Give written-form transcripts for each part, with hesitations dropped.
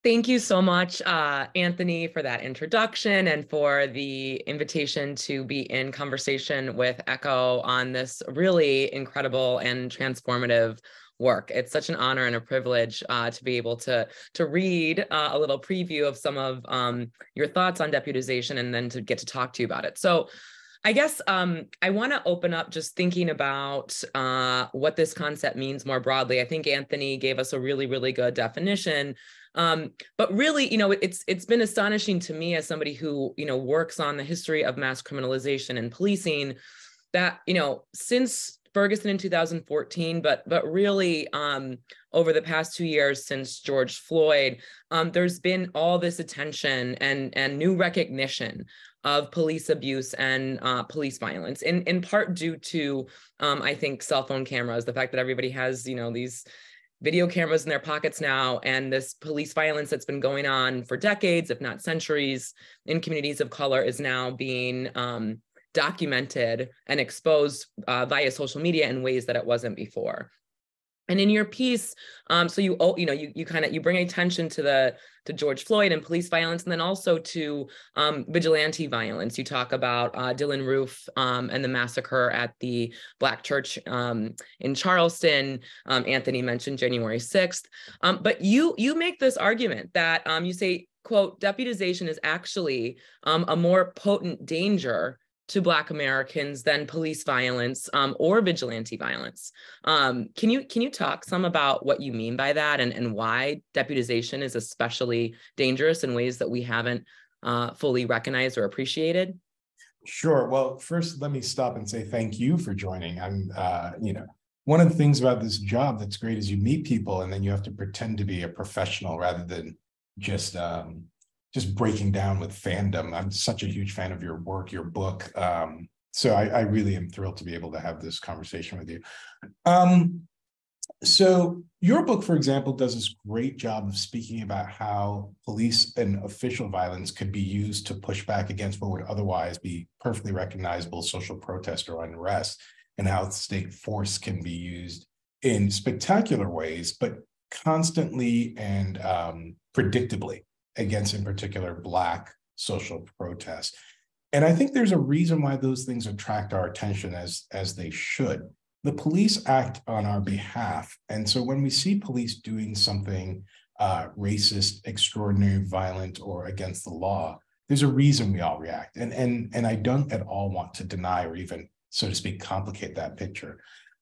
Thank you so much, Anthony, for that introduction and for the invitation to be in conversation with Ekow on this really incredible and transformative work. It's such an honor and a privilege to be able to read a little preview of some of your thoughts on deputization and then to get to talk to you about it. So I guess I want to open up just thinking about what this concept means more broadly. I think Anthony gave us a really, really good definition. But really, it's been astonishing to me as somebody who, works on the history of mass criminalization and policing that, since Ferguson in 2014, but really over the past 2 years since George Floyd, there's been all this attention and new recognition of police abuse and police violence, in part due to, I think, cell phone cameras, the fact that everybody has, these video cameras in their pockets now, and this police violence that's been going on for decades, if not centuries, in communities of color is now being documented and exposed via social media in ways that it wasn't before. And in your piece, so you bring attention to George Floyd and police violence, and then also to vigilante violence. You talk about Dylan Roof and the massacre at the Black church in Charleston. Anthony mentioned January 6th. But you make this argument that you say, quote, deputization is actually a more potent danger to Black Americans than police violence or vigilante violence. Can you talk some about what you mean by that and why deputization is especially dangerous in ways that we haven't fully recognized or appreciated? Sure. Well, first, let me stop and say thank you for joining. I'm, one of the things about this job that's great is you meet people and then you have to pretend to be a professional rather than just breaking down with fandom. I'm such a huge fan of your work, your book. So I really am thrilled to be able to have this conversation with you. So your book, for example, does this great job of speaking about how police and official violence could be used to push back against what would otherwise be perfectly recognizable social protest or unrest, and how state force can be used in spectacular ways, but constantly and predictably against, in particular, Black social protests. And I think there's a reason why those things attract our attention as they should. The police act on our behalf. And so when we see police doing something racist, extraordinary, violent, or against the law, there's a reason we all react. And I don't at all want to deny or even, so to speak, complicate that picture.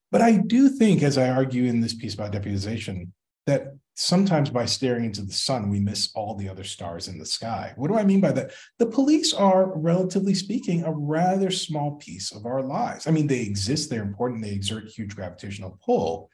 But I do think, as I argue in this piece about deputization, that sometimes by staring into the sun, we miss all the other stars in the sky. What do I mean by that? The police are, relatively speaking, a rather small piece of our lives. I mean, they exist, they're important, they exert huge gravitational pull.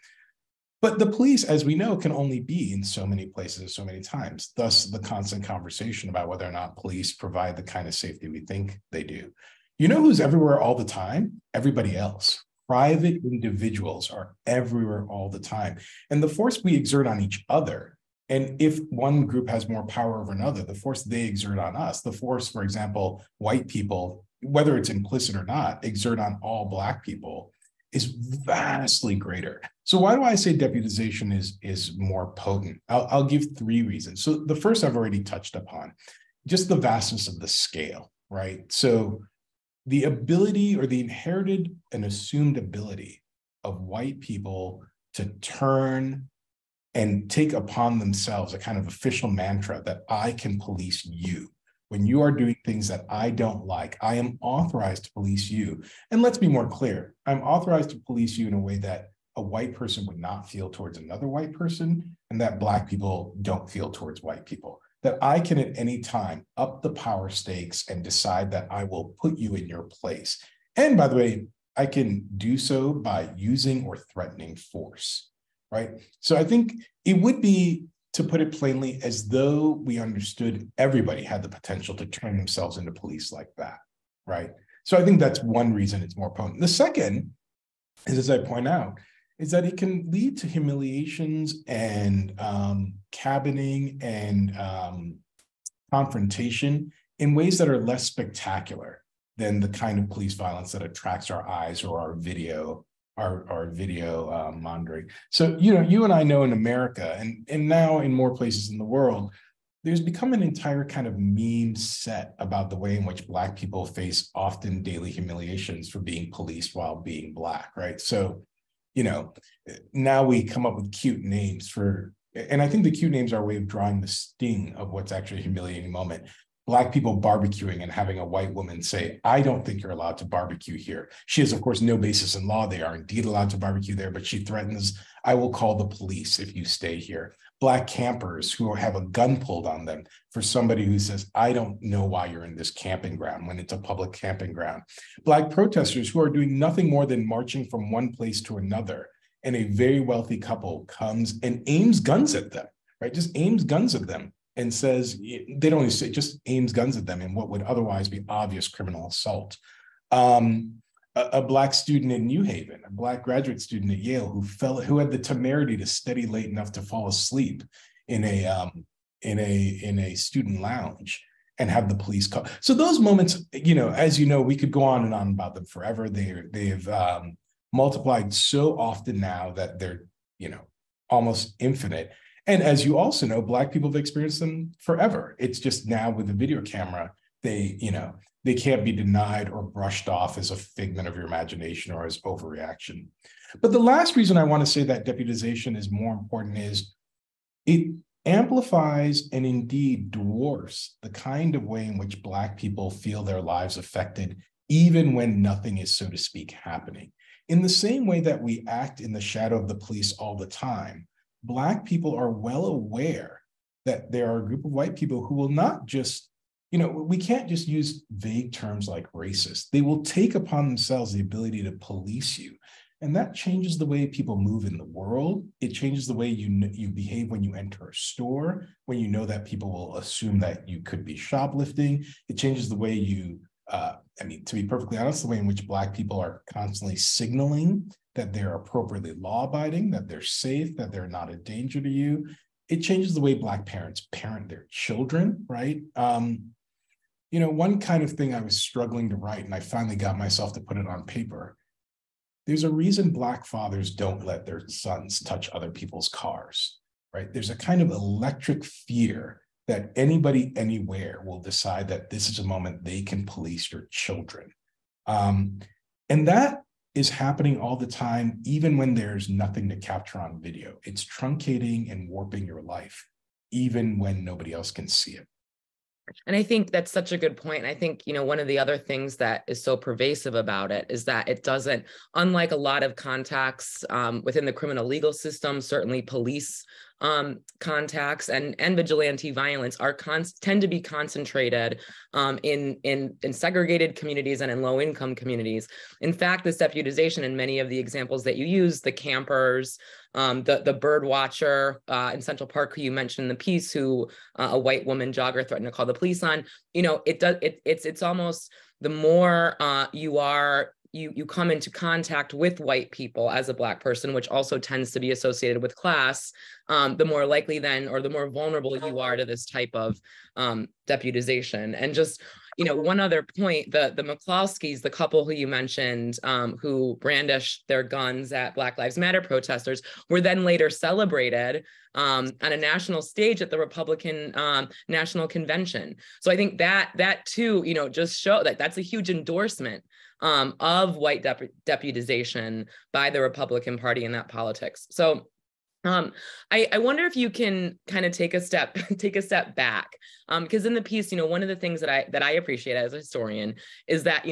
But the police, as we know, can only be in so many places so many times. Thus, the constant conversation about whether or not police provide the kind of safety we think they do. You know who's everywhere all the time? Everybody else. Private individuals are everywhere all the time. And the force we exert on each other, and if one group has more power over another, the force they exert on us, the force, for example, white people, whether it's implicit or not, exert on all Black people is vastly greater. So why do I say deputization is more potent? I'll give 3 reasons. So the first I've already touched upon, just the vastness of the scale, right? So the ability or the inherited and assumed ability of white people to turn and take upon themselves a kind of official mantra that I can police you. When you are doing things that I don't like, I am authorized to police you. And let's be more clear, I'm authorized to police you in a way that a white person would not feel towards another white person, and that Black people don't feel towards white people. That I can at any time up the power stakes and decide that I will put you in your place. And by the way, I can do so by using or threatening force, right? So I think it would be, to put it plainly, as though we understood everybody had the potential to turn themselves into police like that, right? So I think that's one reason it's more potent. The second is, as I point out, is that it can lead to humiliations and cabining and confrontation in ways that are less spectacular than the kind of police violence that attracts our eyes or our video monitoring. So, you and I know in America and now in more places in the world, there's become an entire kind of meme set about the way in which Black people face often daily humiliations for being policed while being Black, right? So, now we come up with cute names for, and I think the cute names are a way of drawing the sting of what's actually a humiliating moment. Black people barbecuing and having a white woman say, I don't think you're allowed to barbecue here. She has, of course, no basis in law. They are indeed allowed to barbecue there, but she threatens, I will call the police if you stay here. Black campers who have a gun pulled on them for somebody who says, I don't know why you're in this camping ground when it's a public camping ground. Black protesters who are doing nothing more than marching from one place to another, and a very wealthy couple comes and aims guns at them, right? Just aims guns at them and says, they don't even say, just aims guns at them in what would otherwise be obvious criminal assault. A Black student in New Haven, a Black graduate student at Yale who had the temerity to study late enough to fall asleep in a student lounge and have the police call. So those moments, as you know, we could go on and on about them forever. They've multiplied so often now that they're, almost infinite. And as you also know, Black people have experienced them forever. It's just now with the video camera, they can't be denied or brushed off as a figment of your imagination or as overreaction. But the last reason I want to say that deputization is more important is it amplifies and indeed dwarfs the kind of way in which Black people feel their lives affected, even when nothing is, so to speak, happening. In the same way that we act in the shadow of the police all the time, Black people are well aware that there are a group of white people who will not just, we can't just use vague terms like racist. They will take upon themselves the ability to police you. And that changes the way people move in the world. It changes the way you behave when you enter a store, when you know that people will assume that you could be shoplifting. It changes the way you, to be perfectly honest, the way in which Black people are constantly signaling that they're appropriately law-abiding, that they're safe, that they're not a danger to you. It changes the way Black parents parent their children, right? One kind of thing I was struggling to write, and I finally got myself to put it on paper. There's a reason Black fathers don't let their sons touch other people's cars, right? There's a kind of electric fear that anybody anywhere will decide that this is a moment they can police your children. And that is happening all the time, even when there's nothing to capture on video. It's truncating and warping your life, even when nobody else can see it. And I think that's such a good point. And I think, one of the other things that is so pervasive about it is that it doesn't, unlike a lot of contacts within the criminal legal system, certainly police contacts and vigilante violence tend to be concentrated in segregated communities and in low income communities. In fact, this deputization in many of the examples that you use, the campers, the bird watcher in Central Park who you mentioned in the piece, who a white woman jogger threatened to call the police on, it's almost the more you come into contact with white people as a Black person, which also tends to be associated with class, the more likely then, or the more vulnerable you are to this type of deputization. And just, one other point, the McCloskeys, the couple who you mentioned, who brandished their guns at Black Lives Matter protesters, were then later celebrated on a national stage at the Republican National Convention. So I think that too, just show that that's a huge endorsement of white deputization by the Republican Party in that politics. So I wonder if you can kind of take a step back, because in the piece, one of the things that I appreciate as a historian is that,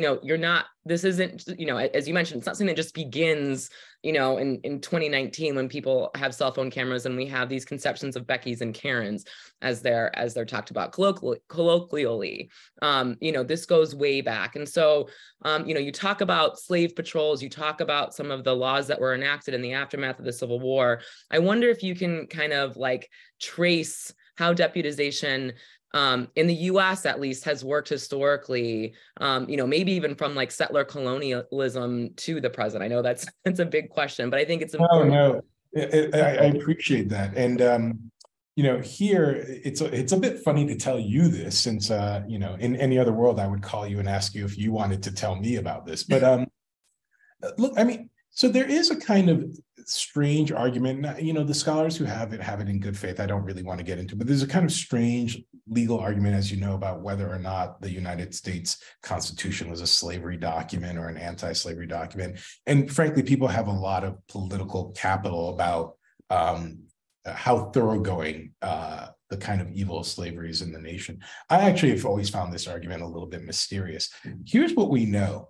this isn't, as you mentioned, it's not something that just begins, in 2019 when people have cell phone cameras and we have these conceptions of Beckys and Karens as they're talked about colloquially. This goes way back. And so, you talk about slave patrols, you talk about some of the laws that were enacted in the aftermath of the Civil War. I wonder if you can kind of trace how deputization in the US at least has worked historically, maybe even from settler colonialism to the present. I know that's a big question, but I think it's important. No, I appreciate that. And, here it's a bit funny to tell you this since, in any other world, I would call you and ask you if you wanted to tell me about this. But look, So there is a kind of strange argument. You know, the scholars who have it in good faith. I don't really want to get into, but there's a kind of strange legal argument, as you know, about whether or not the United States Constitution was a slavery document or an anti-slavery document. And frankly, people have a lot of political capital about how thoroughgoing the kind of evil of slavery is in the nation. I actually have always found this argument a little bit mysterious. Here's what we know.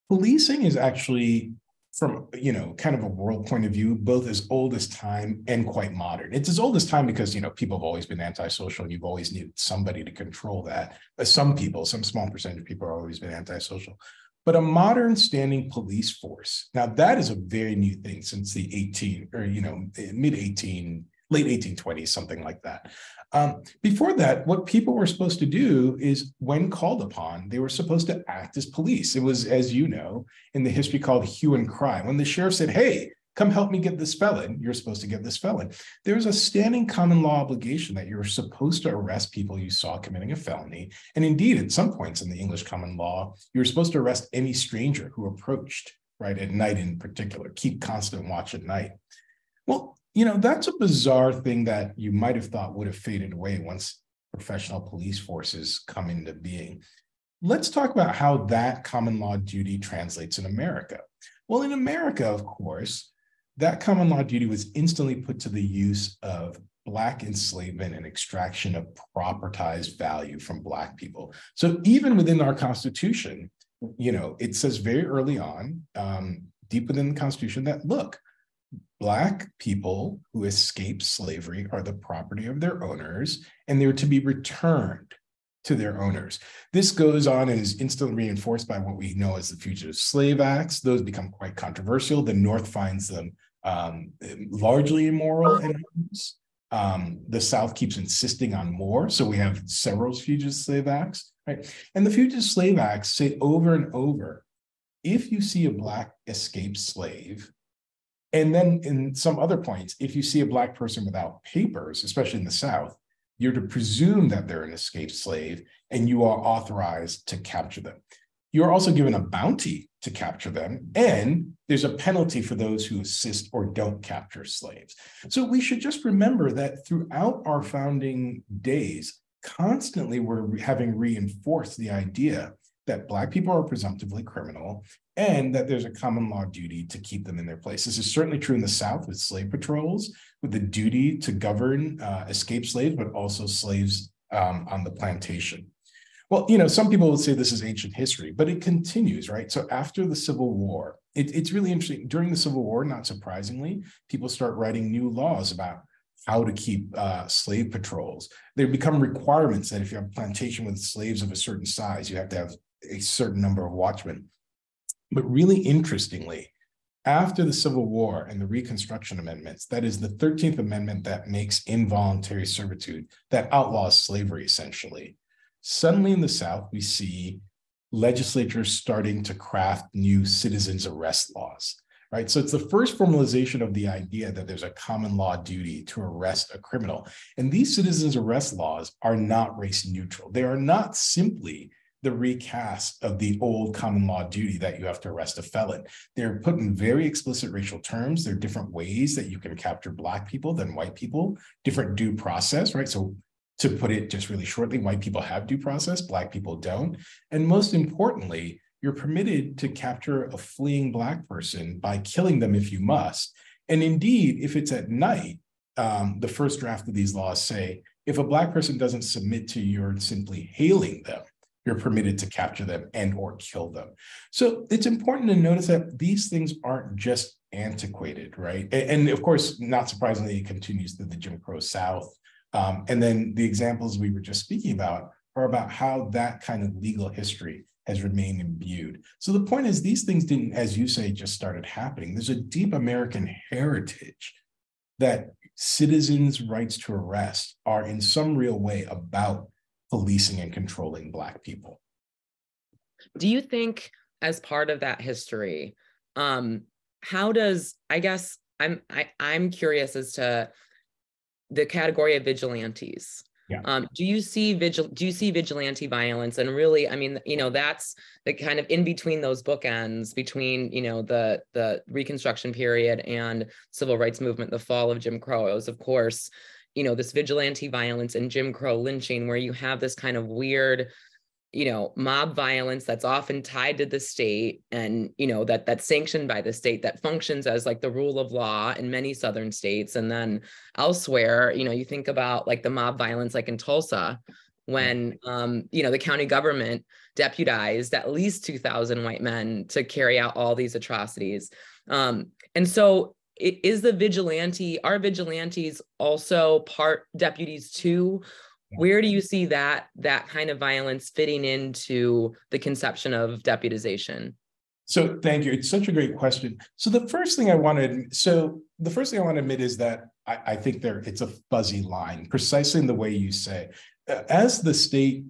Policing is actually, from, you know, kind of a world point of view, both as old as time and quite modern. It's as old as time because, you know, people have always been antisocial and you've always needed somebody to control that. Some people, some small percentage of people have always been antisocial. But a modern standing police force, now that is a very new thing since the late 1820s, something like that. Before that, what people were supposed to do is, when called upon, they were supposed to act as police. It was, as you know, in the history called hue and cry. When the sheriff said, hey, come help me get this felon, you're supposed to get this felon. There's a standing common law obligation that you're supposed to arrest people you saw committing a felony. And indeed, at some points in the English common law, you're supposed to arrest any stranger who approached, right, at night in particular, keep constant watch at night. Well, you know, that's a bizarre thing that you might have thought would have faded away once professional police forces come into being. Let's talk about how that common law duty translates in America. Well, in America, of course, that common law duty was instantly put to the use of Black enslavement and extraction of propertized value from Black people. So even within our Constitution, you know, it says very early on, deep within the Constitution, that, look, Black people who escape slavery are the property of their owners, and they're to be returned to their owners. This goes on and is instantly reinforced by what we know as the Fugitive Slave Acts. Those become quite controversial. The North finds them largely immoral and the South keeps insisting on more. So we have several Fugitive Slave Acts, right? And the Fugitive Slave Acts say over and over, if you see a Black escaped slave, and then in some other points, if you see a Black person without papers, especially in the South, you're to presume that they're an escaped slave and you are authorized to capture them. You're also given a bounty to capture them, and there's a penalty for those who assist or don't capture slaves. So we should just remember that throughout our founding days, constantly we're having reinforced the idea that Black people are presumptively criminal and that there's a common law duty to keep them in their place. This is certainly true in the South with slave patrols, with the duty to govern escaped slaves, but also slaves on the plantation. Well, you know, some people would say this is ancient history, but it continues, right? So after the Civil War, it's really interesting. During the Civil War, not surprisingly, people start writing new laws about how to keep slave patrols. They become requirements that if you have a plantation with slaves of a certain size, you have to have a certain number of watchmen. But really interestingly, after the Civil War and the Reconstruction Amendments, that is the 13th Amendment that makes involuntary servitude, that outlaws slavery essentially, suddenly in the South, we see legislatures starting to craft new citizens arrest laws, right? So it's the first formalization of the idea that there's a common law duty to arrest a criminal. And these citizens arrest laws are not race neutral. They are not simply the recast of the old common law duty that you have to arrest a felon. They're put in very explicit racial terms. There are different ways that you can capture Black people than white people, different due process, right? So to put it just really shortly, white people have due process, Black people don't. And most importantly, you're permitted to capture a fleeing Black person by killing them if you must. And indeed, if it's at night, the first draft of these laws say, if a Black person doesn't submit to your simply hailing them, you're permitted to capture them and or kill them. So it's important to notice that these things aren't just antiquated, right? And of course, not surprisingly, it continues through the Jim Crow South. And then the examples we were just speaking about are about how that kind of legal history has remained imbued. So the point is, these things didn't, as you say, just started happening. There's a deep American heritage that citizens' rights to arrest are in some real way about policing and controlling Black people. Do you think, as part of that history, how does, I guess I'm curious as to the category of vigilantes. Yeah. Do you see vigilante violence? And really, I mean, that's the kind of in between those bookends between, the Reconstruction period and civil rights movement, the fall of Jim Crow. It was, of course, this vigilante violence and Jim Crow lynching, where you have this kind of weird, mob violence that's often tied to the state, and that's sanctioned by the state, that functions as like the rule of law in many southern states. And then elsewhere, you think about like the mob violence like in Tulsa, when the county government deputized at least 2,000 white men to carry out all these atrocities. And so are vigilantes also part deputies too? Where do you see that kind of violence fitting into the conception of deputization? So thank you. It's such a great question. So the first thing I want to admit is that I think it's a fuzzy line, precisely in the way you say. As the state,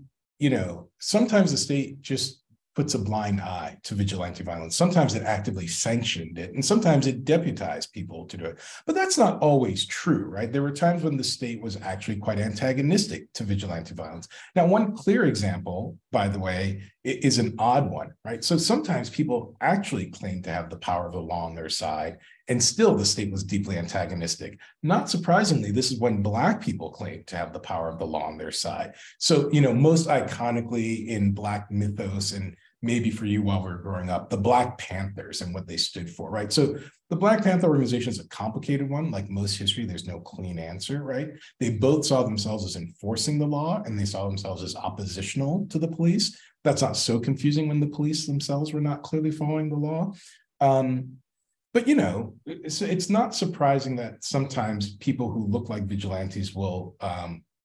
sometimes the state just puts a blind eye to vigilante violence. Sometimes it actively sanctioned it, and sometimes it deputized people to do it. But that's not always true, right? There were times when the state was actually quite antagonistic to vigilante violence. Now, one clear example, by the way, is an odd one, right? So sometimes people actually claim to have the power of the law on their side, and still the state was deeply antagonistic. Not surprisingly, this is when Black people claim to have the power of the law on their side. So, most iconically in Black mythos, and maybe for you while we were growing up, the Black Panthers and what they stood for, right? So the Black Panther organization is a complicated one. Like most history, there's no clean answer, right? They both saw themselves as enforcing the law, and they saw themselves as oppositional to the police. That's not so confusing when the police themselves were not clearly following the law. But it's not surprising that sometimes people who look like vigilantes will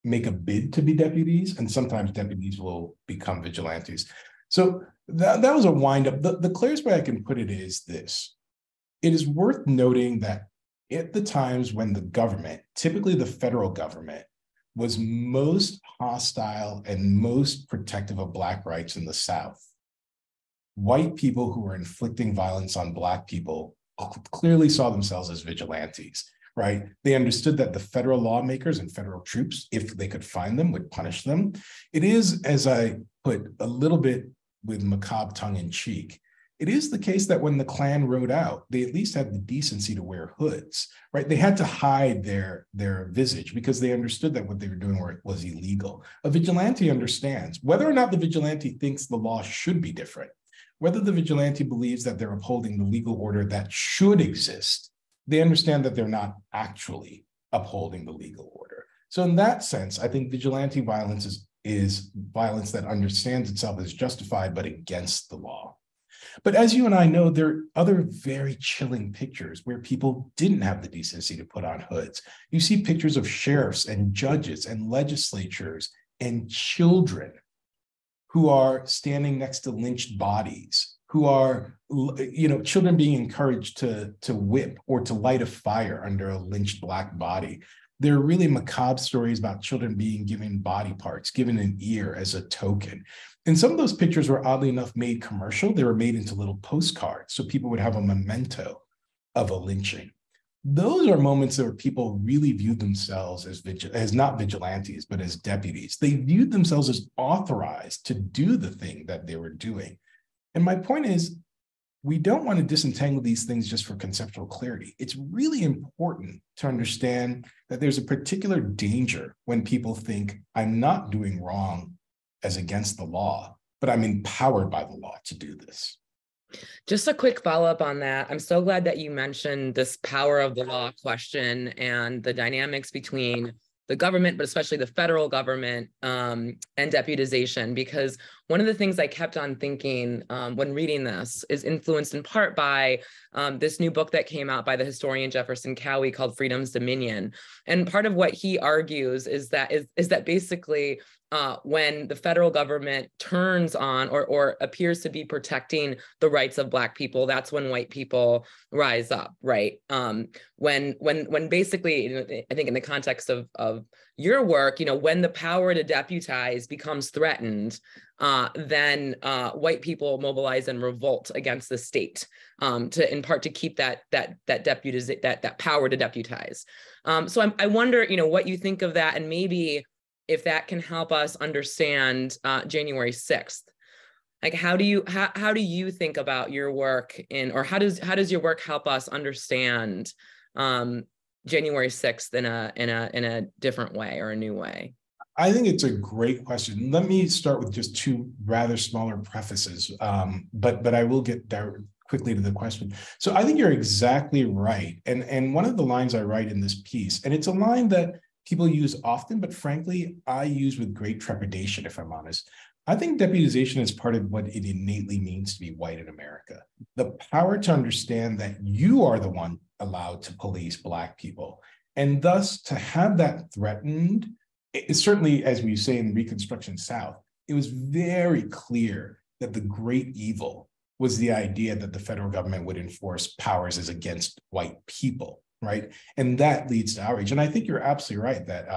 make a bid to be deputies, and sometimes deputies will become vigilantes. So that was a windup. The clearest way I can put it is this. It is worth noting that at the times when the government, typically the federal government, was most hostile and most protective of Black rights in the South, white people who were inflicting violence on Black people clearly saw themselves as vigilantes, right? They understood that the federal lawmakers and federal troops, if they could find them, would punish them. It is, as I put a little bit with macabre tongue in cheek, it is the case that when the Klan rode out, they at least had the decency to wear hoods, right? They had to hide their visage because they understood that what they were doing was illegal. A vigilante understands whether or not the vigilante thinks the law should be different, whether the vigilante believes that they're upholding the legal order that should exist. They understand that they're not actually upholding the legal order. So in that sense, I think vigilante violence is violence that understands itself as justified but against the law. But as you and I know, there are other very chilling pictures where people didn't have the decency to put on hoods. You see pictures of sheriffs and judges and legislatures and children who are standing next to lynched bodies, who are, children being encouraged to whip or to light a fire under a lynched Black body. There are really macabre stories about children being given body parts, given an ear as a token. And some of those pictures were oddly enough made commercial. They were made into little postcards, so people would have a memento of a lynching. Those are moments where people really viewed themselves as not vigilantes, but as deputies. They viewed themselves as authorized to do the thing that they were doing. And my point is, we don't want to disentangle these things just for conceptual clarity. It's really important to understand that there's a particular danger when people think I'm not doing wrong as against the law, but I'm empowered by the law to do this. Just a quick follow-up on that. I'm so glad that you mentioned this power of the law question and the dynamics between the government, but especially the federal government and deputization, because one of the things I kept on thinking when reading this is influenced in part by this new book that came out by the historian Jefferson Cowie called Freedom's Dominion. And part of what he argues is that basically when the federal government turns on or appears to be protecting the rights of Black people, that's when white people rise up, right? When basically, I think in the context of your work, when the power to deputize becomes threatened, then white people mobilize and revolt against the state in part to keep that power to deputize. So I wonder, what you think of that, and maybe if that can help us understand January 6th. Like, how do you think about your work or how does your work help us understand January 6th in a different way or a new way? I think it's a great question. Let me start with just two rather smaller prefaces, but I will get quickly to the question. So I think you're exactly right. And one of the lines I write in this piece, and it's a line that people use often, but frankly, I use with great trepidation, if I'm honest. I think deputization is part of what it innately means to be white in America. The power to understand that you are the one allowed to police Black people. And thus to have that threatened, it certainly, as we say in Reconstruction South, it was very clear that the great evil was the idea that the federal government would enforce powers as against white people, right? And that leads to outrage. And I think you're absolutely right that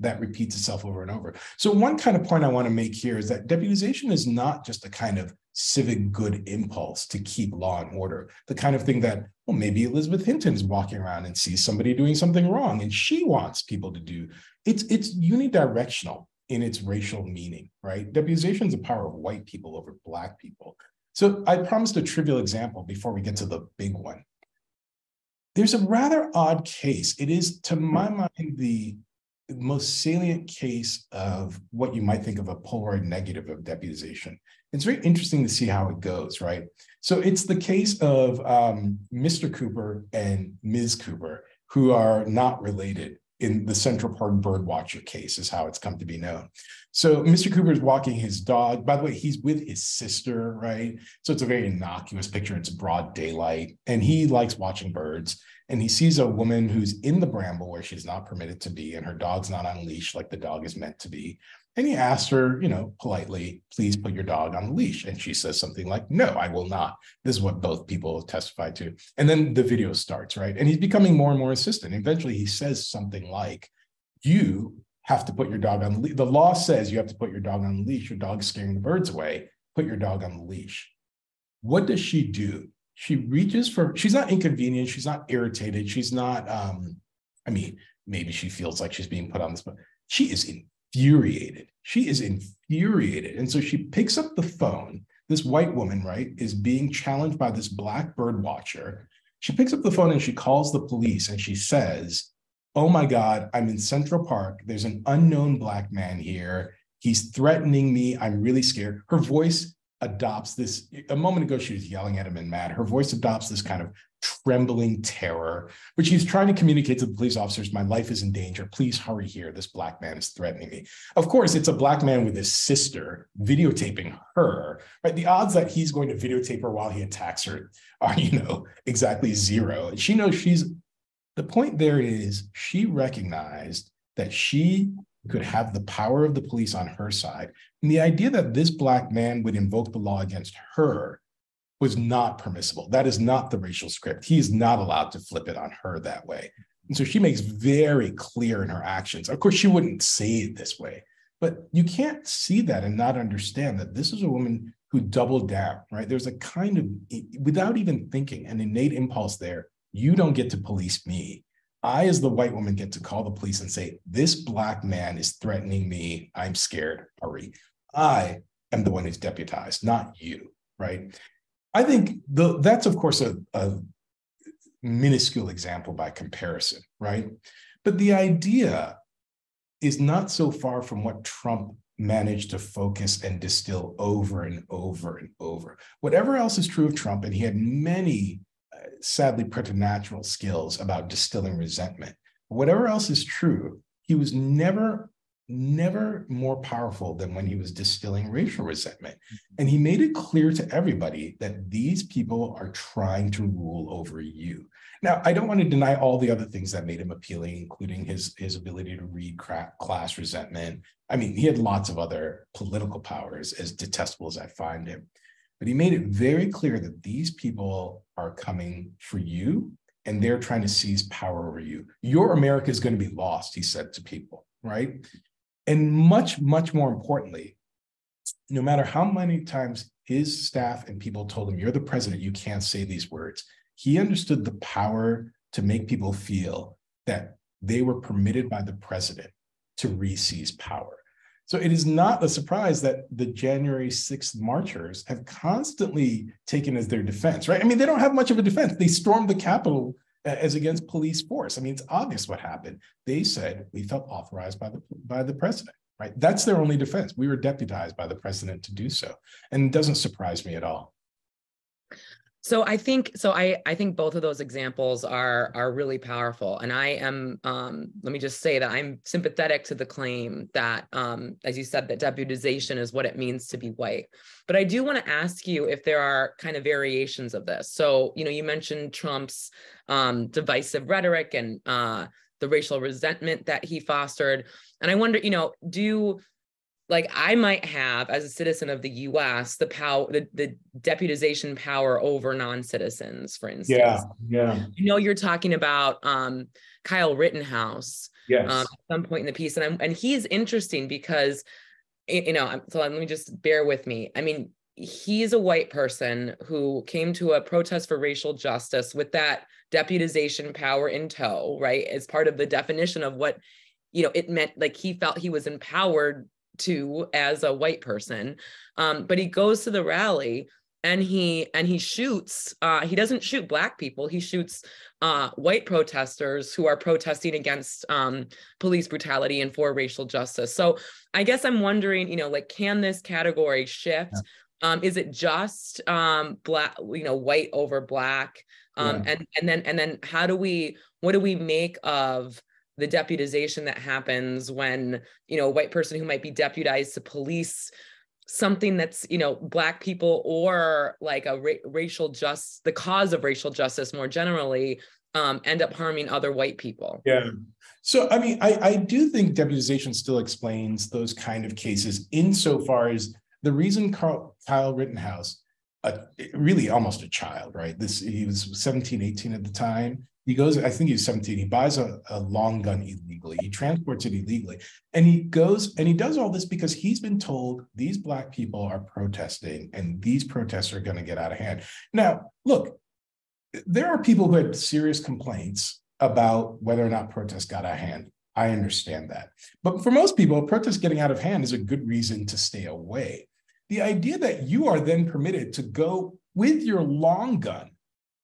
that repeats itself over and over. So one kind of point I want to make here is that deputization is not just a kind of civic good impulse to keep law and order, the kind of thing that, well, maybe Elizabeth Hinton is walking around and sees somebody doing something wrong and she wants people to do. It's unidirectional in its racial meaning, right? Deputization is the power of white people over Black people. So I promised a trivial example before we get to the big one. There's a rather odd case. It is, to my mind, the most salient case of what you might think of a Polaroid negative of deputization. It's very interesting to see how it goes, right? So it's the case of Mr. Cooper and Ms. Cooper, who are not related in the Central Park birdwatcher case, is how it's come to be known. So Mr. Cooper is walking his dog. By the way, he's with his sister, right? So it's a very innocuous picture. It's broad daylight, and he likes watching birds. And he sees a woman who's in the bramble where she's not permitted to be, and her dog's not on leash like the dog is meant to be. And he asks her, politely, please put your dog on the leash. And she says something like, no, I will not. This is what both people testified to. And then the video starts, right? And he's becoming more and more insistent. Eventually, he says something like, you have to put your dog on the leash. The law says you have to put your dog on the leash. Your dog's scaring the birds away. Put your dog on the leash. What does she do? She reaches for, she's not inconvenienced. She's not irritated. She's not, maybe she feels like she's being put on the spot. She is infuriated. She is infuriated. And so she picks up the phone. This white woman, right, is being challenged by this Black bird watcher. She picks up the phone and she calls the police and she says, oh my God, I'm in Central Park. There's an unknown Black man here. He's threatening me. I'm really scared. Her voice adopts this. A moment ago, she was yelling at him and mad. Her voice adopts this kind of trembling terror, which he's trying to communicate to the police officers, my life is in danger. Please hurry here. This Black man is threatening me. Of course, it's a Black man with his sister videotaping her, right? The odds that he's going to videotape her while he attacks her are, exactly zero. And she knows the point there is she recognized that she could have the power of the police on her side. And the idea that this Black man would invoke the law against her was not permissible. That is not the racial script. He is not allowed to flip it on her that way. And so she makes very clear in her actions. Of course, she wouldn't say it this way, but you can't see that and not understand that this is a woman who doubled down, right? There's a kind of, without even thinking, an innate impulse there. You don't get to police me. I, as the white woman, get to call the police and say, this Black man is threatening me. I'm scared. Hurry. I am the one who's deputized, not you, right? I think that's, of course, a minuscule example by comparison, right? But the idea is not so far from what Trump managed to focus and distill over and over and over. Whatever else is true of Trump, and he had many sadly preternatural skills about distilling resentment. Whatever else is true, he was never more powerful than when he was distilling racial resentment. And he made it clear to everybody that these people are trying to rule over you. Now, I don't want to deny all the other things that made him appealing, including his ability to read class resentment. I mean, he had lots of other political powers, as detestable as I find him. But he made it very clear that these people are coming for you and they're trying to seize power over you. Your America is going to be lost, he said to people, right? And much, much more importantly, no matter how many times his staff and people told him, you're the president, you can't say these words, he understood the power to make people feel that they were permitted by the president to re-seize power. So it is not a surprise that the January 6th marchers have constantly taken as their defense, right? I mean, they don't have much of a defense. They stormed the Capitol as against police force. I mean, it's obvious what happened. They said we felt authorized by the president, right? That's their only defense. We were deputized by the president to do so. And it doesn't surprise me at all. So I think both of those examples are really powerful. And I am, let me just say that I'm sympathetic to the claim that, as you said, that deputization is what it means to be white. But I do want to ask you if there are kind of variations of this. So, you mentioned Trump's divisive rhetoric and the racial resentment that he fostered. And I wonder, like I might have, as a citizen of the U.S., the power, the deputization power over non-citizens, for instance. Yeah. You're talking about Kyle Rittenhouse Yes. at some point in the piece, and he's interesting because, so let me just bear with me. I mean, he's a white person who came to a protest for racial justice with that deputization power in tow, right? As part of the definition of what, it meant, like he felt he was empowered to as a white person, but he goes to the rally and he shoots. He doesn't shoot Black people. He shoots white protesters who are protesting against police brutality and for racial justice. So I guess I'm wondering, like, can this category shift? Yeah. Is it just Black, white over Black? And then what do we make of the deputization that happens when, a white person who might be deputized to police something that's, Black people or like the cause of racial justice more generally, end up harming other white people? Yeah. So, I mean, I do think deputization still explains those kind of cases insofar as the reason Kyle Rittenhouse, really almost a child, right? He was 17, 18 at the time. He goes, I think he's 17. He buys a long gun illegally. He transports it illegally. And he goes and he does all this because he's been told these Black people are protesting and these protests are going to get out of hand. Now, look, there are people who had serious complaints about whether or not protests got out of hand. I understand that. But for most people, a protest getting out of hand is a good reason to stay away. The idea that you are then permitted to go with your long gun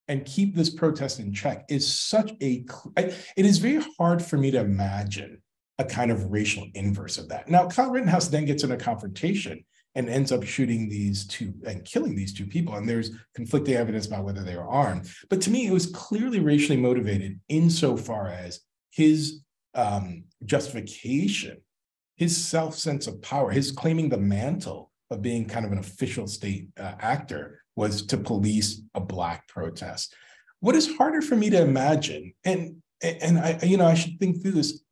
and keep this protest in check is it is very hard for me to imagine a kind of racial inverse of that. Now, Kyle Rittenhouse then gets in a confrontation and ends up shooting these two and killing these two people. And there's conflicting evidence about whether they were armed. But to me, it was clearly racially motivated insofar as his justification, his self-sense of power, his claiming the mantle of being kind of an official state actor was to police a Black protest. What is harder for me to imagine, and I should think through this,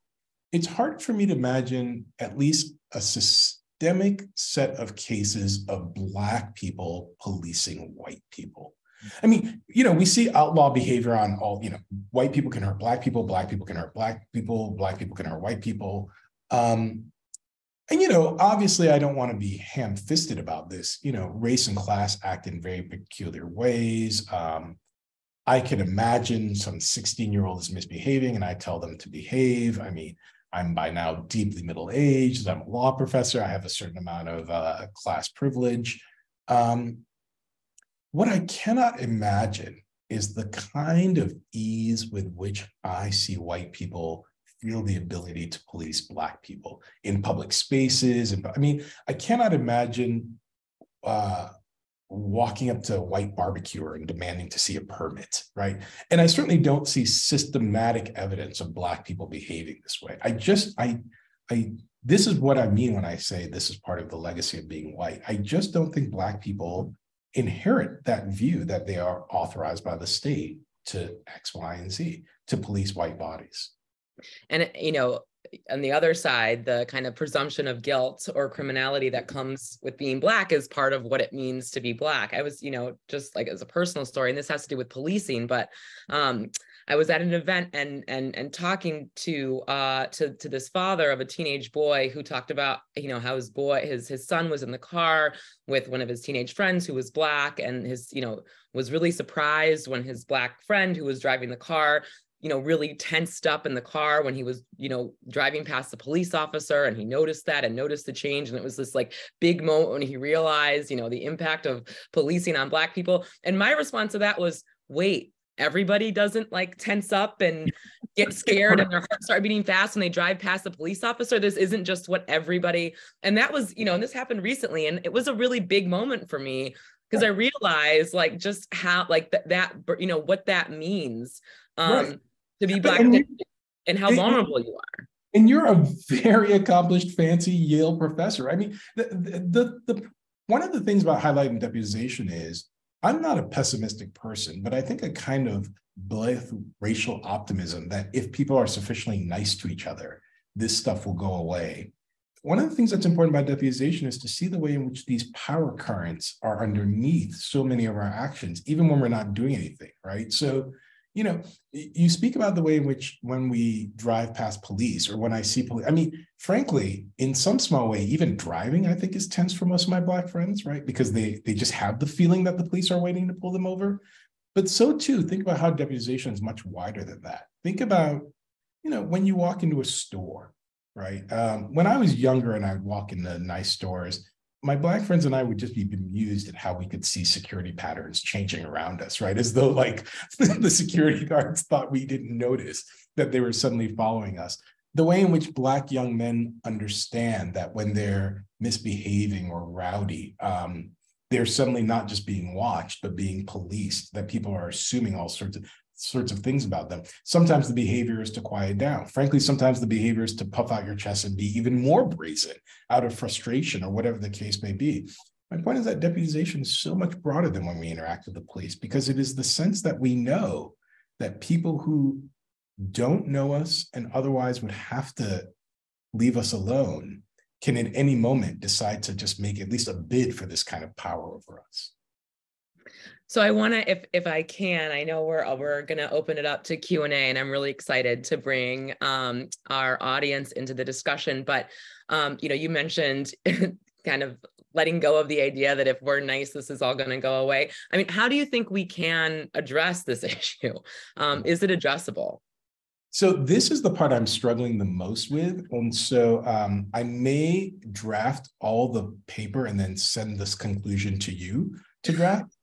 it's hard for me to imagine at least a systemic set of cases of Black people policing white people. I mean, we see outlaw behavior on all, white people can hurt Black people can hurt Black people can hurt white people. And, obviously, I don't want to be ham-fisted about this. Race and class act in very peculiar ways. I can imagine some 16-year-old is misbehaving and I tell them to behave. I mean, I'm by now deeply middle-aged. I'm a law professor. I have a certain amount of class privilege. What I cannot imagine is the kind of ease with which I see white people feel the ability to police Black people in public spaces. And I mean, I cannot imagine walking up to a white barbecuer and demanding to see a permit, right? And I certainly don't see systematic evidence of Black people behaving this way. This is what I mean when I say this is part of the legacy of being white. I just don't think Black people inherit that view that they are authorized by the state to X, Y, and Z, to police white bodies. And, on the other side, the kind of presumption of guilt or criminality that comes with being Black is part of what it means to be Black. I was, just like as a personal story, and this has to do with policing, but I was at an event and talking to this father of a teenage boy who talked about, how his son was in the car with one of his teenage friends who was Black, and was really surprised when his Black friend who was driving the car really tensed up in the car when he was, driving past the police officer, and he noticed that and noticed the change. And it was this like big moment when he realized, the impact of policing on Black people. And my response to that was, wait, everybody doesn't like tense up and get scared and their hearts start beating fast when they drive past the police officer. This isn't just what everybody, and that was, and this happened recently. And it was a really big moment for me, because I realized like just how like that, what that means to be Black and how vulnerable you are. And you're a very accomplished, fancy Yale professor. I mean, the one of the things about highlighting deputization is I'm not a pessimistic person, but I think a kind of blithe racial optimism that if people are sufficiently nice to each other, this stuff will go away. One of the things that's important about deputization is to see the way in which these power currents are underneath so many of our actions, even when we're not doing anything, right? So, you speak about the way in which when we drive past police or when I see police, I mean, frankly, in some small way, even driving, I think, is tense for most of my Black friends, right? Because they just have the feeling that the police are waiting to pull them over. But so too, think about how deputization is much wider than that. Think about, when you walk into a store, right? When I was younger and I'd walk into nice stores, my Black friends and I would just be bemused at how we could see security patterns changing around us, right? As though like the security guards thought we didn't notice that they were suddenly following us. The way in which Black young men understand that when they're misbehaving or rowdy, they're suddenly not just being watched, but being policed, that people are assuming all sorts of things about them. Sometimes the behavior is to quiet down. Frankly, sometimes the behavior is to puff out your chest and be even more brazen out of frustration or whatever the case may be. My point is that deputization is so much broader than when we interact with the police, because it is the sense that we know that people who don't know us and otherwise would have to leave us alone can at any moment decide to just make at least a bid for this kind of power over us. So I want to, if I can, I know we're going to open it up to Q&A, and I'm really excited to bring our audience into the discussion. But, you mentioned kind of letting go of the idea that if we're nice, this is all going to go away. I mean, how do you think we can address this issue? Is it addressable? So this is the part I'm struggling the most with. And so I may draft all the paper and then send this conclusion to you to draft.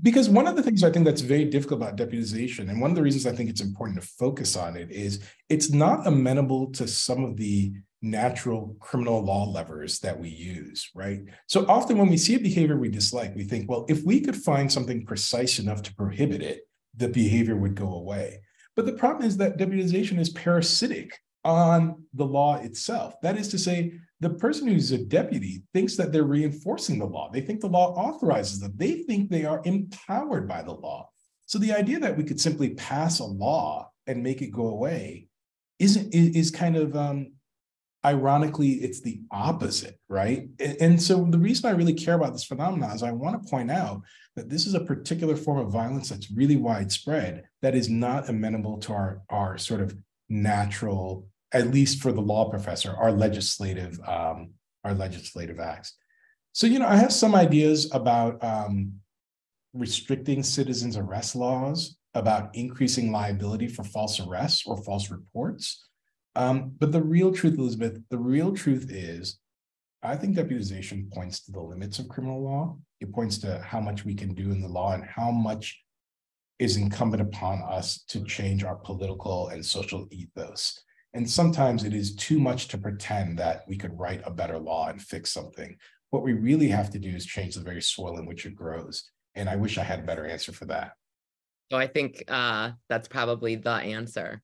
Because one of the things I think that's very difficult about deputization, and one of the reasons I think it's important to focus on it, is it's not amenable to some of the natural criminal law levers that we use, right? So often when we see a behavior we dislike, we think, well, if we could find something precise enough to prohibit it, the behavior would go away. But the problem is that deputization is parasitic on the law itself. That is to say, the person who's a deputy thinks that they're reinforcing the law. They think the law authorizes them. They think they are empowered by the law. So the idea that we could simply pass a law and make it go away is kind of, ironically, it's the opposite, right? And so the reason I really care about this phenomenon is I want to point out that this is a particular form of violence that's really widespread, that is not amenable to our sort of natural, at least for the law professor, our legislative acts. So, I have some ideas about restricting citizens' arrest laws, about increasing liability for false arrests or false reports. But the real truth, Elizabeth, the real truth is, I think deputization points to the limits of criminal law. It points to how much we can do in the law and how much is incumbent upon us to change our political and social ethos. And sometimes it is too much to pretend that we could write a better law and fix something. What we really have to do is change the very soil in which it grows. And I wish I had a better answer for that. So I think that's probably the answer.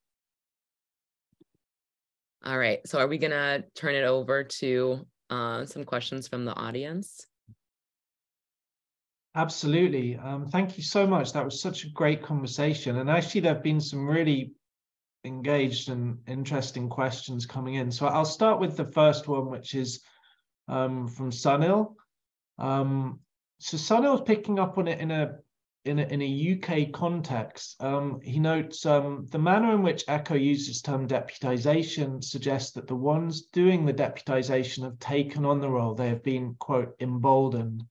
All right, so are we gonna turn it over to some questions from the audience? Absolutely. Thank you so much. That was such a great conversation. And actually, there have been some really engaged and interesting questions coming in. So I'll start with the first one, which is from Sunil. So Sunil's picking up on it in a UK context. He notes the manner in which Ekow uses the term deputization suggests that the ones doing the deputization have taken on the role. They have been, quote, emboldened.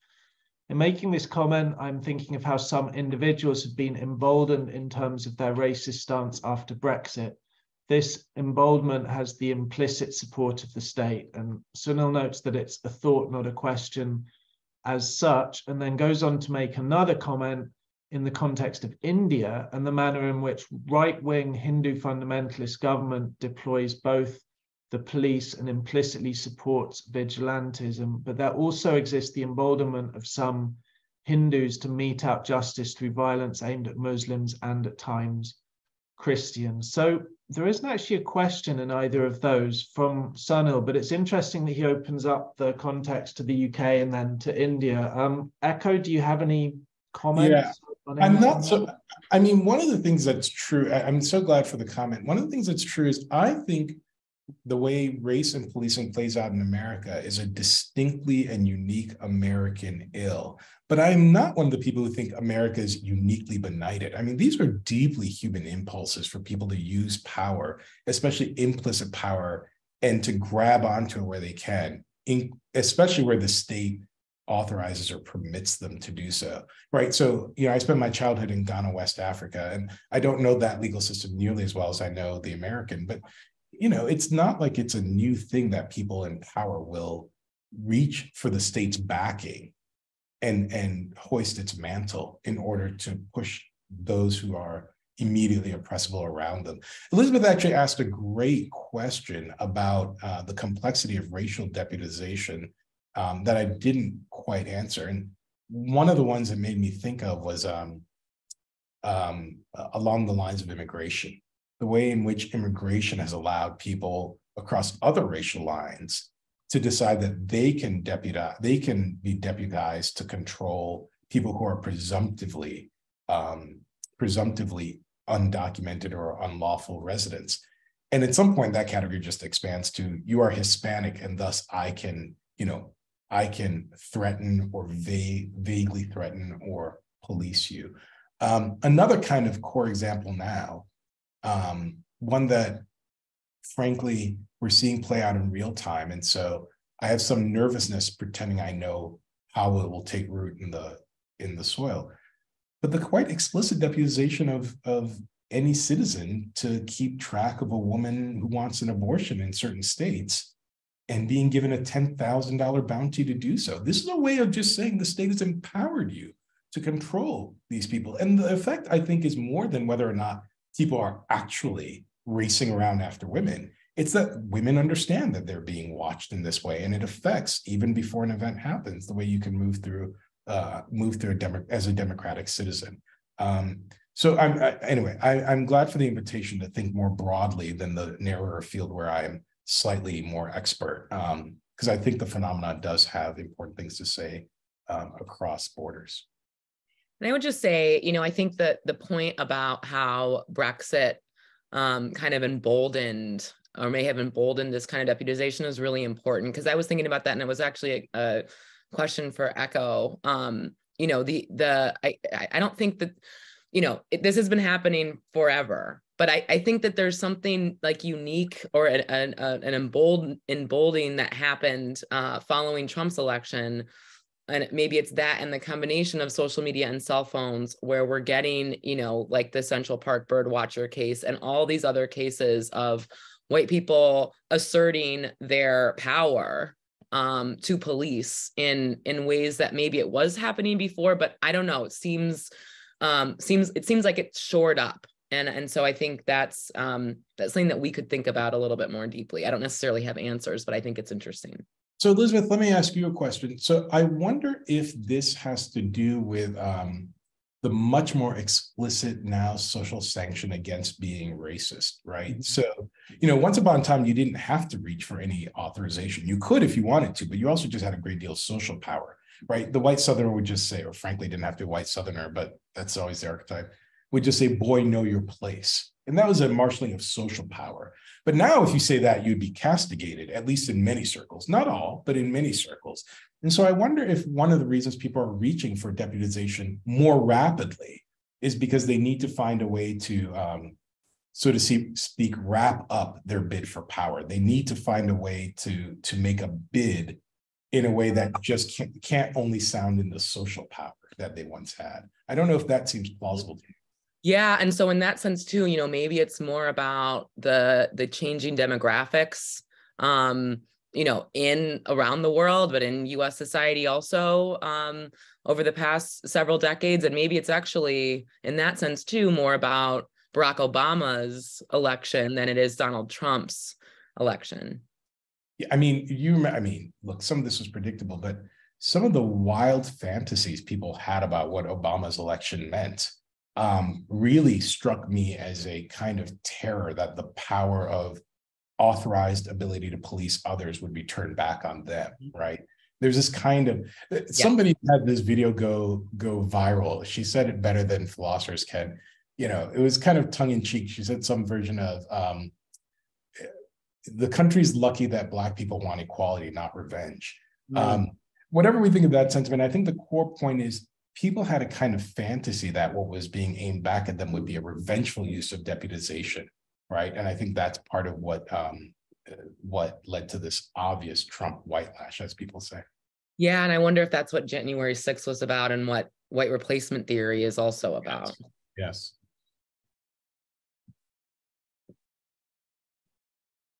In making this comment, I'm thinking of how some individuals have been emboldened in terms of their racist stance after Brexit. This emboldenment has the implicit support of the state. And Sunil notes that it's a thought, not a question as such, and then goes on to make another comment in the context of India and the manner in which right-wing Hindu fundamentalist government deploys both the police and implicitly supports vigilantism, but there also exists the emboldenment of some Hindus to mete out justice through violence aimed at Muslims and at times Christians. So there isn't actually a question in either of those from Sunil, but it's interesting that he opens up the context to the UK and then to India. Ekow, do you have any comments? Yeah, I'm not so, I mean, one of the things that's true, I'm so glad for the comment. One of the things that's true is I think the way race and policing plays out in America is a distinctly and unique American ill. But I'm not one of the people who think America is uniquely benighted. I mean, these are deeply human impulses for people to use power, especially implicit power, and to grab onto it where they can, especially where the state authorizes or permits them to do so, right? So, I spent my childhood in Ghana, West Africa, and I don't know that legal system nearly as well as I know the American, but it's not like it's a new thing that people in power will reach for the state's backing and hoist its mantle in order to push those who are immediately oppressible around them. Elizabeth actually asked a great question about the complexity of racial deputization that I didn't quite answer. And one of the ones that made me think of was along the lines of immigration. The way in which immigration has allowed people across other racial lines to decide that they can be deputized to control people who are presumptively undocumented or unlawful residents. And at some point, that category just expands to, you are Hispanic, and thus I can threaten or vaguely threaten or police you. Another kind of core example now, one that frankly we're seeing play out in real time, and so I have some nervousness pretending I know how it will take root in the soil. But the quite explicit deputization of any citizen to keep track of a woman who wants an abortion in certain states and being given a $10,000 bounty to do so. This is a way of just saying the state has empowered you to control these people. And the effect, I think, is more than whether or not people are actually racing around after women. It's that women understand that they're being watched in this way, and it affects, even before an event happens, the way you can move through as a democratic citizen. So I'm glad for the invitation to think more broadly than the narrower field where I am slightly more expert, because I think the phenomenon does have important things to say across borders. And I would just say, I think that the point about how Brexit kind of emboldened or may have emboldened this kind of deputization is really important, because I was thinking about that, and it was actually a question for Ekow. I don't think that, this has been happening forever, but I think that there's something like unique or an emboldening that happened following Trump's election. And maybe it's that and the combination of social media and cell phones, where we're getting, like the Central Park bird watcher case and all these other cases of white people asserting their power to police in ways that maybe it was happening before, but I don't know. It seems like it's shored up. And so I think that's something that we could think about a little bit more deeply. I don't necessarily have answers, but I think it's interesting. So Elizabeth, let me ask you a question. So I wonder if this has to do with the much more explicit now social sanction against being racist, right? Mm-hmm. So, once upon a time, you didn't have to reach for any authorization. You could if you wanted to, but you also just had a great deal of social power, right? The white Southerner would just say, or frankly, didn't have to be a white Southerner, but that's always the archetype, would just say, boy, know your place. And that was a marshaling of social power. But now if you say that, you'd be castigated, at least in many circles, not all, but in many circles. And so I wonder if one of the reasons people are reaching for deputization more rapidly is because they need to find a way to, so to speak, wrap up their bid for power. They need to find a way to make a bid in a way that just can't only sound in the social power that they once had. I don't know if that seems plausible to you. Yeah, and so in that sense too, maybe it's more about the changing demographics, in around the world, but in U.S. society also, over the past several decades. And maybe it's actually in that sense too more about Barack Obama's election than it is Donald Trump's election. Yeah, I mean, look, some of this was predictable, but some of the wild fantasies people had about what Obama's election meant really struck me as a kind of terror that the power of authorized ability to police others would be turned back on them, right? There's this kind of, somebody had this video go viral. She said it better than philosophers can. It was kind of tongue in cheek. She said some version of, the country's lucky that Black people want equality, not revenge. Whatever we think of that sentiment, I think the core point is people had a kind of fantasy that what was being aimed back at them would be a revengeful use of deputization, right? And I think that's part of what led to this obvious Trump whitelash, as people say. Yeah, and I wonder if that's what January 6th was about and what white replacement theory is also about. Yes.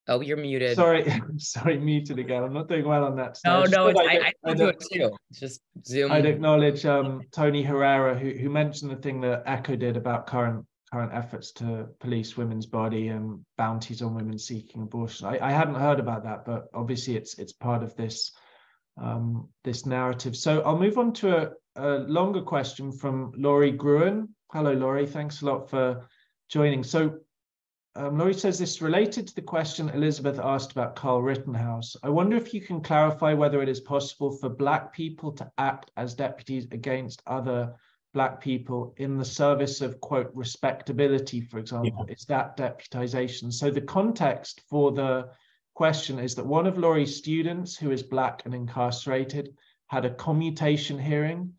Oh, you're muted. Sorry, muted again. I'm not doing well on that. No, I do it too. It's just Zoom. I'd acknowledge Tony Herrera, who mentioned the thing that Ekow did about current efforts to police women's body and bounties on women seeking abortion. I hadn't heard about that, but obviously it's part of this this narrative. So I'll move on to a longer question from Laurie Gruen. Hello, Laurie. Thanks a lot for joining. So Laurie says, this related to the question Elizabeth asked about Carl Rittenhouse. I wonder if you can clarify whether it is possible for Black people to act as deputies against other Black people in the service of, quote, respectability, for example. Is that deputization? So the context for the question is that one of Laurie's students, who is Black and incarcerated, had a commutation hearing.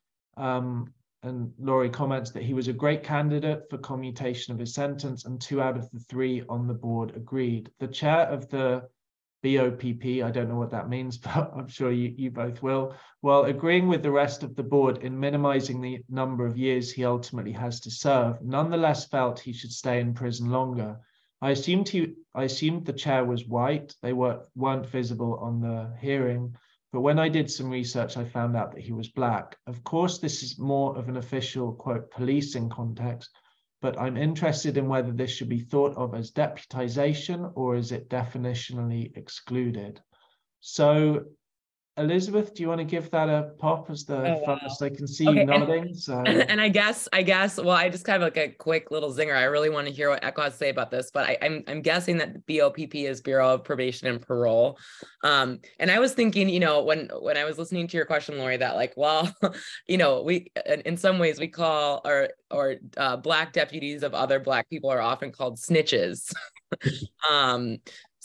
And Laurie comments that he was a great candidate for commutation of his sentence, and 2 out of the 3 on the board agreed. The chair of the BOPP, I don't know what that means, but I'm sure you both will, while agreeing with the rest of the board in minimizing the number of years he ultimately has to serve, nonetheless felt he should stay in prison longer. I assumed the chair was white. They weren't visible on the hearing. But when I did some research, I found out that he was Black. Of course, this is more of an official, quote, policing context, but I'm interested in whether this should be thought of as deputization or is it definitionally excluded? So, Elizabeth, do you want to give that a pop as the first? I can see you nodding. So, and I guess, well, I just kind of like a quick little zinger. I really want to hear what Ekow has to say about this, but I'm guessing that BOPP is Bureau of Probation and Parole. And I was thinking, when I was listening to your question, Laurie, that like, well, we in some ways we call or Black deputies of other Black people are often called snitches.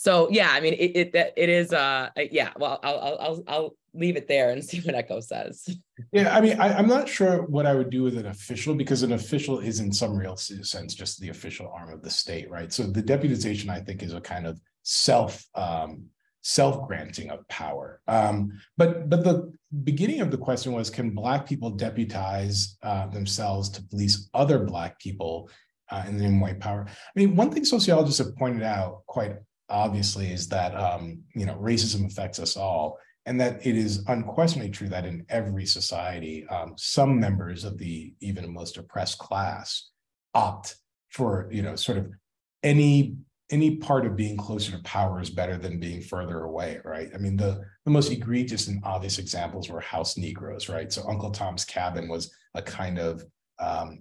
So yeah, I mean, it is yeah. Well, I'll leave it there and see what Ekow says. Yeah, I mean, I'm not sure what I would do with an official, because an official is in some real sense just the official arm of the state, right? So the deputization, I think, is a kind of self-granting of power. But the beginning of the question was, can Black people deputize themselves to police other Black people in the name of white power? I mean, one thing sociologists have pointed out quite obviously is that racism affects us all, and that it is unquestionably true that in every society, some members of the even most oppressed class opt for sort of any part of being closer to power is better than being further away, right? I mean, the most egregious and obvious examples were house Negroes, right? So Uncle Tom's Cabin was a kind of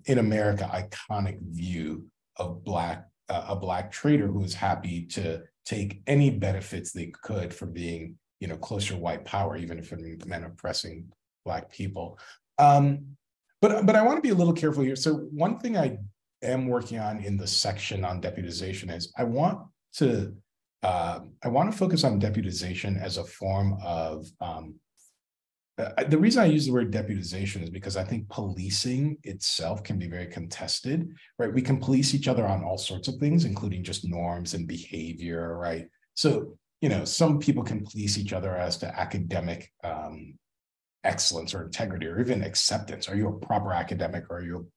in America iconic view of a Black trader who was happy to take any benefits they could from being, closer to white power, even if it meant oppressing Black people. But I want to be a little careful here. So one thing I am working on in the section on deputization is I want to focus on deputization as a form of the reason I use the word deputization is because I think policing itself can be very contested, right? We can police each other on all sorts of things, including just norms and behavior, right? So some people can police each other as to academic excellence or integrity or even acceptance. Are you a proper academic, or are you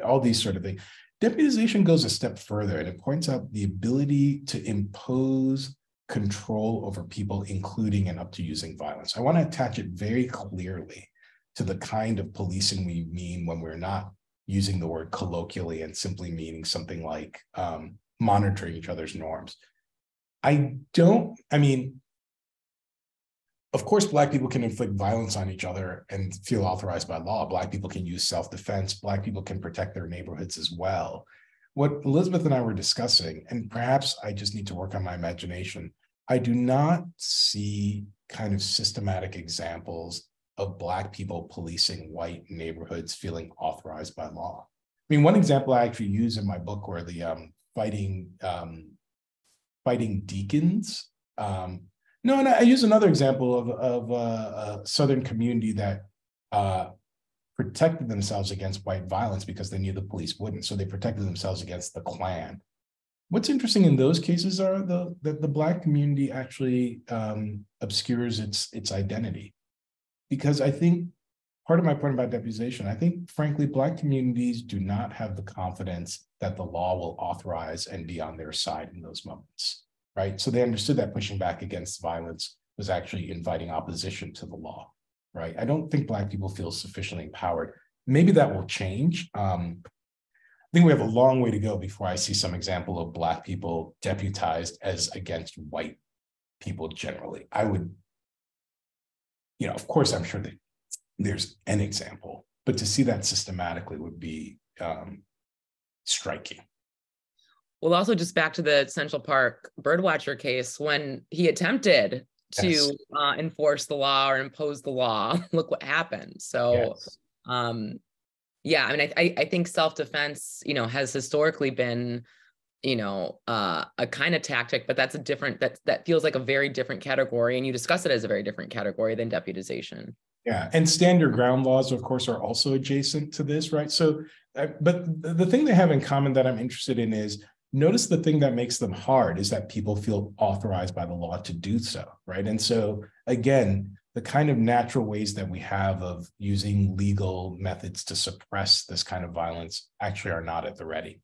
all these sort of things? Deputization goes a step further, and it points out the ability to impose control over people, including and up to using violence. I want to attach it very clearly to the kind of policing we mean when we're not using the word colloquially and simply meaning something like monitoring each other's norms. Of course, Black people can inflict violence on each other and feel authorized by law. Black people can use self-defense. Black people can protect their neighborhoods as well. What Elizabeth and I were discussing, and perhaps I just need to work on my imagination, I do not see kind of systematic examples of Black people policing white neighborhoods feeling authorized by law. I mean, one example I actually use in my book were the fighting deacons. No, and I use another example of a Southern community that protected themselves against white violence because they knew the police wouldn't. So they protected themselves against the Klan. What's interesting in those cases are that the Black community actually obscures its identity. Because I think part of my point about deputization, I think, frankly, Black communities do not have the confidence that the law will authorize and be on their side in those moments. Right. So they understood that pushing back against violence was actually inviting opposition to the law. Right. I don't think Black people feel sufficiently empowered. Maybe that will change. I think we have a long way to go before I see some example of Black people deputized as against white people generally. I would, of course, I'm sure that there's an example, but to see that systematically would be striking. Well, also just back to the Central Park birdwatcher case, when he attempted to enforce the law or impose the law, look what happened. So, yeah, I mean, I think self-defense, has historically been, a kind of tactic, but that's a different, that feels like a very different category. And you discuss it as a very different category than deputization. Yeah, and stand your ground laws, of course, are also adjacent to this, right? So, but the thing they have in common that I'm interested in is, notice the thing that makes them hard is that people feel authorized by the law to do so, right? And so, again, the kind of natural ways that we have of using legal methods to suppress this kind of violence actually are not at the ready.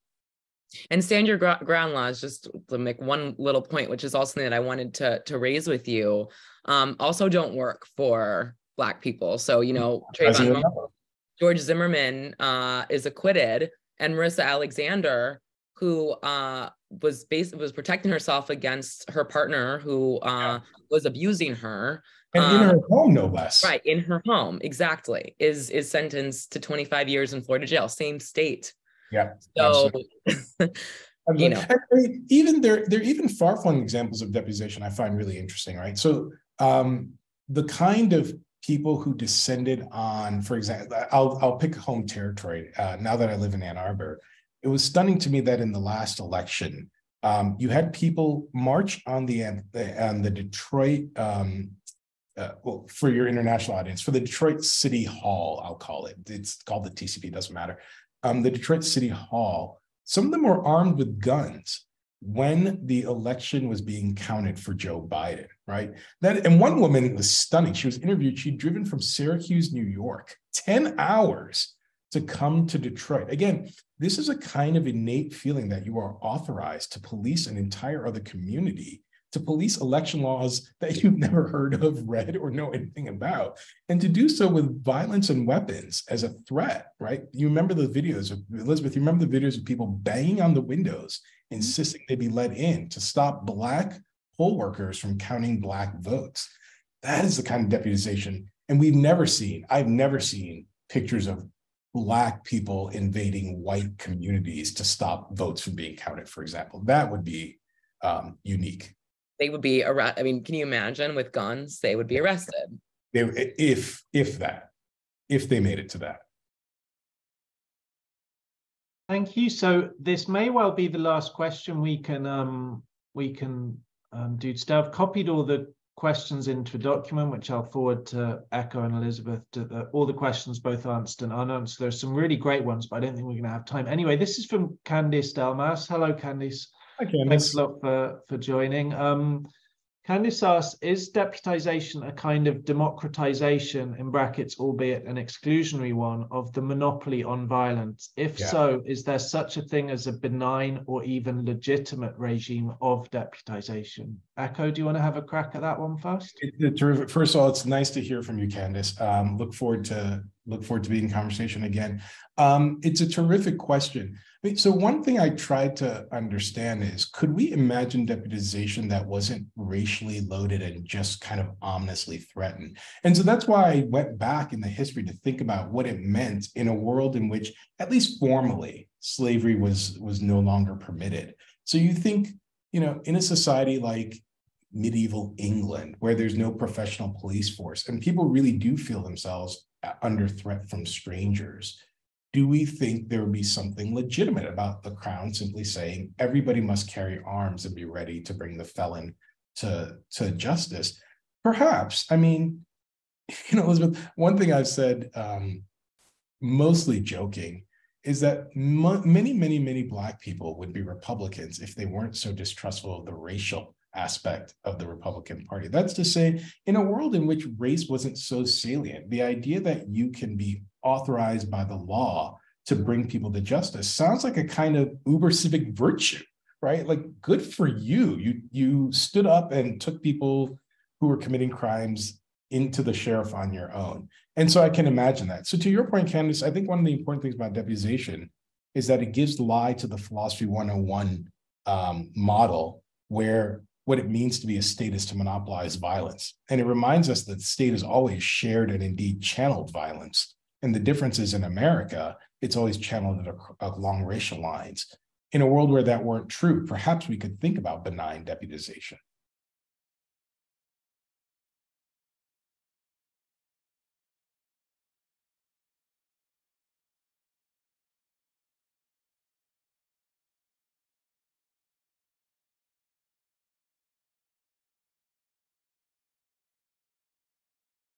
And stand your ground laws, just to make one little point, which is also something that I wanted to raise with you, also don't work for Black people. So, Trayvon, George Zimmerman is acquitted, and Marissa Alexander, who was protecting herself against her partner who was abusing her. And in her home, no less. Right, in her home, exactly, is sentenced to 25 years in Florida jail, same state. Yeah. So, even there are even far-flung examples of deputization I find really interesting, right? So the kind of people who descended on, for example, I'll pick home territory now that I live in Ann Arbor. It was stunning to me that in the last election, you had people march on the Detroit, well, for your international audience, for the Detroit City Hall, I'll call it. It's called the TCP, doesn't matter. The Detroit City Hall, some of them were armed with guns when the election was being counted for Joe Biden, right? And one woman was stunning. She was interviewed. She'd driven from Syracuse, New York, 10 hours to come to Detroit. Again, this is a kind of innate feeling that you are authorized to police an entire other community, to police election laws that you've never heard of, read, or know anything about, and to do so with violence and weapons as a threat, right? You remember the videos of, Elizabeth, you remember the videos of people banging on the windows, insisting they be let in to stop Black poll workers from counting Black votes. That is the kind of deputization. And I've never seen pictures of Black people invading white communities to stop votes from being counted, for example. That would be unique. They would be arrested. I mean, can you imagine with guns? They would be arrested. If they made it to that. Thank you. So this may well be the last question we can do today. I've copied all the questions into a document, which I'll forward to Ekow and Elizabeth, all the questions both answered and unanswered. There's some really great ones, but I don't think we're going to have time. Anyway, this is from Candice Delmas. Hello, Candice. Hi, Candice. Thanks a lot for joining. Candice asks, is deputization a kind of democratization, in brackets, albeit an exclusionary one, of the monopoly on violence? If so, is there such a thing as a benign or even legitimate regime of deputization? Ekow, do you want to have a crack at that one first? It's terrific. First of all, it's nice to hear from you, Candice. Look forward to being in conversation again. It's a terrific question. So one thing I tried to understand is, could we imagine deputization that wasn't racially loaded and just kind of ominously threatened? And so that's why I went back in the history to think about what it meant in a world in which, at least formally, slavery was no longer permitted. So you think, in a society like medieval England, where there's no professional police force, and people really do feel themselves under threat from strangers, do we think there would be something legitimate about the crown simply saying everybody must carry arms and be ready to bring the felon to justice? Perhaps. I mean, Elizabeth, one thing I've said, mostly joking, is that many Black people would be Republicans if they weren't so distrustful of the racial aspect of the Republican Party. That's to say, in a world in which race wasn't so salient, the idea that you can be authorized by the law to bring people to justice sounds like a kind of uber civic virtue, right? Like, good for you. You stood up and took people who were committing crimes into the sheriff on your own. And so I can imagine that. So to your point, Candice, I think one of the important things about deputization is that it gives lie to the Philosophy 101 model, where what it means to be a state is to monopolize violence. And it reminds us that the state has always shared and indeed channeled violence. And the difference is, in America, it's always channeled along racial lines. In a world where that weren't true, perhaps we could think about benign deputization.